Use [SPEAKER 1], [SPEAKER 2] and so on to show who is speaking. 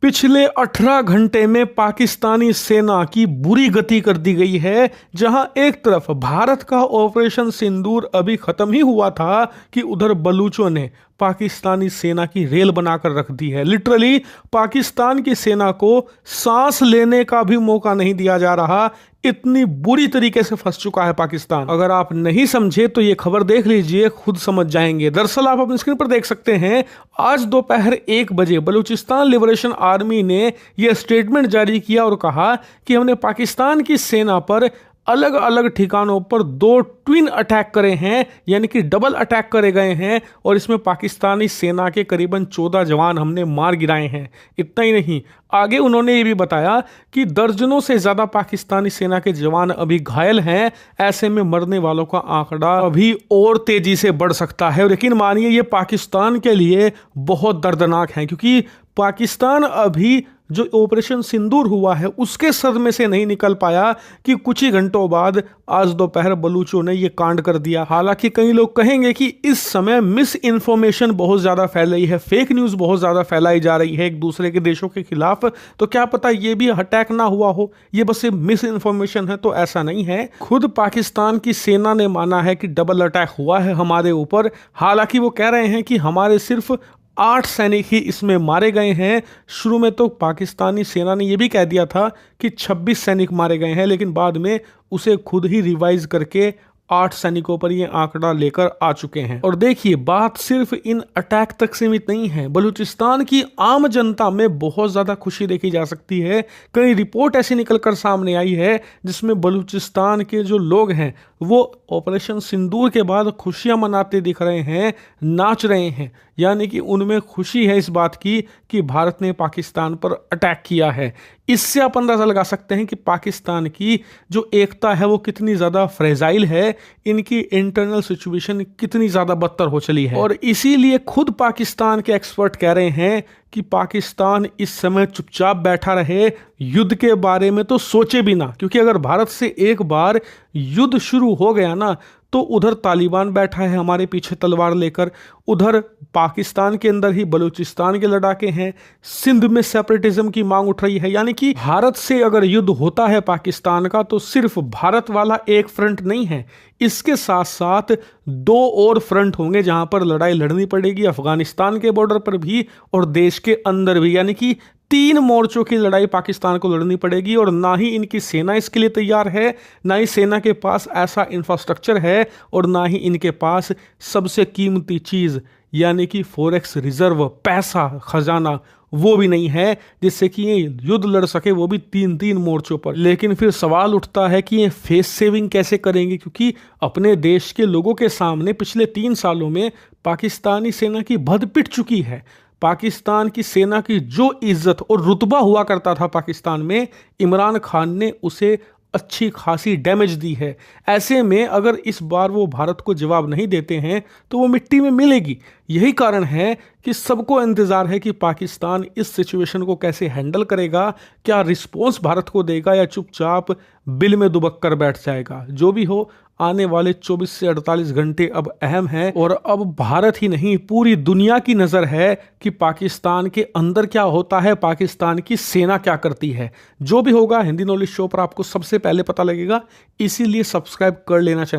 [SPEAKER 1] पिछले 18 घंटे में पाकिस्तानी सेना की बुरी गति कर दी गई है। जहां एक तरफ भारत का ऑपरेशन सिंदूर अभी खत्म ही हुआ था कि उधर बलूचों ने पाकिस्तानी सेना की रेल बनाकर रख दी है। लिटरली पाकिस्तान की सेना को सांस लेने का भी मौका नहीं दिया जा रहा, इतनी बुरी तरीके से फंस चुका है पाकिस्तान। अगर आप नहीं समझे तो ये खबर देख लीजिए, खुद समझ जाएंगे। दरअसल आप अपनी स्क्रीन पर देख सकते हैं, आज दोपहर 1 बजे बलूचिस्तान लिबरेशन आर्मी ने यह स्टेटमेंट जारी किया और कहा कि हमने पाकिस्तान की सेना पर अलग अलग ठिकानों पर 2 ट्विन अटैक करे हैं, यानी कि डबल अटैक करे गए हैं और इसमें पाकिस्तानी सेना के करीबन 14 जवान हमने मार गिराए हैं। इतना ही नहीं, आगे उन्होंने ये भी बताया कि दर्जनों से ज्यादा पाकिस्तानी सेना के जवान अभी घायल हैं। ऐसे में मरने वालों का आंकड़ा अभी और तेजी से बढ़ सकता है। और यकीन मानिए ये पाकिस्तान के लिए बहुत दर्दनाक है, क्योंकि पाकिस्तान अभी जो ऑपरेशन सिंदूर हुआ है उसके सदमे से नहीं निकल पाया कि कुछ ही घंटों बाद आज दोपहर बलूचों ने ये कांड कर दिया। हालांकि कई लोग कहेंगे कि इस समय मिस इन्फॉर्मेशन बहुत ज्यादा फैल रही है, फेक न्यूज बहुत ज्यादा फैलाई जा रही है एक दूसरे के देशों के खिलाफ, तो क्या पता ये भी अटैक ना हुआ हो, ये बस मिस इन्फॉर्मेशन है। तो ऐसा नहीं है, खुद पाकिस्तान की सेना ने माना है कि डबल अटैक हुआ है हमारे ऊपर। हालांकि वो कह रहे हैं कि हमारे सिर्फ 8 सैनिक ही इसमें मारे गए हैं। शुरू में तो पाकिस्तानी सेना ने यह भी कह दिया था कि 26 सैनिक मारे गए हैं, लेकिन बाद में उसे खुद ही रिवाइज करके 8 सैनिकों पर ये आंकड़ा लेकर आ चुके हैं। और देखिए, बात सिर्फ इन अटैक तक सीमित नहीं है। बलूचिस्तान की आम जनता में बहुत ज्यादा खुशी देखी जा सकती है। कई रिपोर्ट ऐसी निकलकर सामने आई है जिसमें बलूचिस्तान के जो लोग हैं वो ऑपरेशन सिंदूर के बाद खुशियां मनाते दिख रहे हैं, नाच रहे हैं। यानी कि उनमें खुशी है इस बात की कि भारत ने पाकिस्तान पर अटैक किया है। इससे आप अंदाजा लगा सकते हैं कि पाकिस्तान की जो एकता है वो कितनी ज़्यादा फ्रेजाइल है, इनकी इंटरनल सिचुएशन कितनी ज़्यादा बदतर हो चली है। और इसीलिए खुद पाकिस्तान के एक्सपर्ट कह रहे हैं कि पाकिस्तान इस समय चुपचाप बैठा रहे, युद्ध के बारे में तो सोचे भी ना, क्योंकि अगर भारत से एक बार युद्ध शुरू हो गया ना तो उधर तालिबान बैठा है हमारे पीछे तलवार लेकर, उधर पाकिस्तान के अंदर ही बलूचिस्तान के लड़ाके हैं, सिंध में सेपरेटिज्म की मांग उठ रही है। यानी कि भारत से अगर युद्ध होता है पाकिस्तान का तो सिर्फ भारत वाला एक फ्रंट नहीं है, इसके साथ साथ 2 और फ्रंट होंगे जहां पर लड़ाई लड़नी पड़ेगी, अफगानिस्तान के बॉर्डर पर भी और देश के अंदर भी। यानी कि 3 मोर्चों की लड़ाई पाकिस्तान को लड़नी पड़ेगी। और ना ही इनकी सेना इसके लिए तैयार है, ना ही सेना के पास ऐसा इंफ्रास्ट्रक्चर है, और ना ही इनके पास सबसे कीमती चीज यानी कि फॉरेक्स रिजर्व, पैसा, खजाना वो भी नहीं है जिससे कि ये युद्ध लड़ सके, वो भी 3 मोर्चों पर। लेकिन फिर सवाल उठता है कि ये फेस सेविंग कैसे करेंगे, क्योंकि अपने देश के लोगों के सामने पिछले 3 सालों में पाकिस्तानी सेना की भद पिट चुकी है। पाकिस्तान की सेना की जो इज्जत और रुतबा हुआ करता था पाकिस्तान में, इमरान खान ने उसे अच्छी खासी डैमेज दी है। ऐसे में अगर इस बार वो भारत को जवाब नहीं देते हैं तो वो मिट्टी में मिलेगी। यही कारण है कि सबको इंतजार है कि पाकिस्तान इस सिचुएशन को कैसे हैंडल करेगा, क्या रिस्पॉन्स भारत को देगा या चुपचाप बिल में दुबक कर बैठ जाएगा। जो भी हो, आने वाले 24 से 48 घंटे अब अहम हैं, और अब भारत ही नहीं पूरी दुनिया की नज़र है कि पाकिस्तान के अंदर क्या होता है, पाकिस्तान की सेना क्या करती है। जो भी होगा हिंदी नॉलेज शो पर आपको सबसे पहले पता लगेगा, इसीलिए सब्सक्राइब कर लेना चैनल।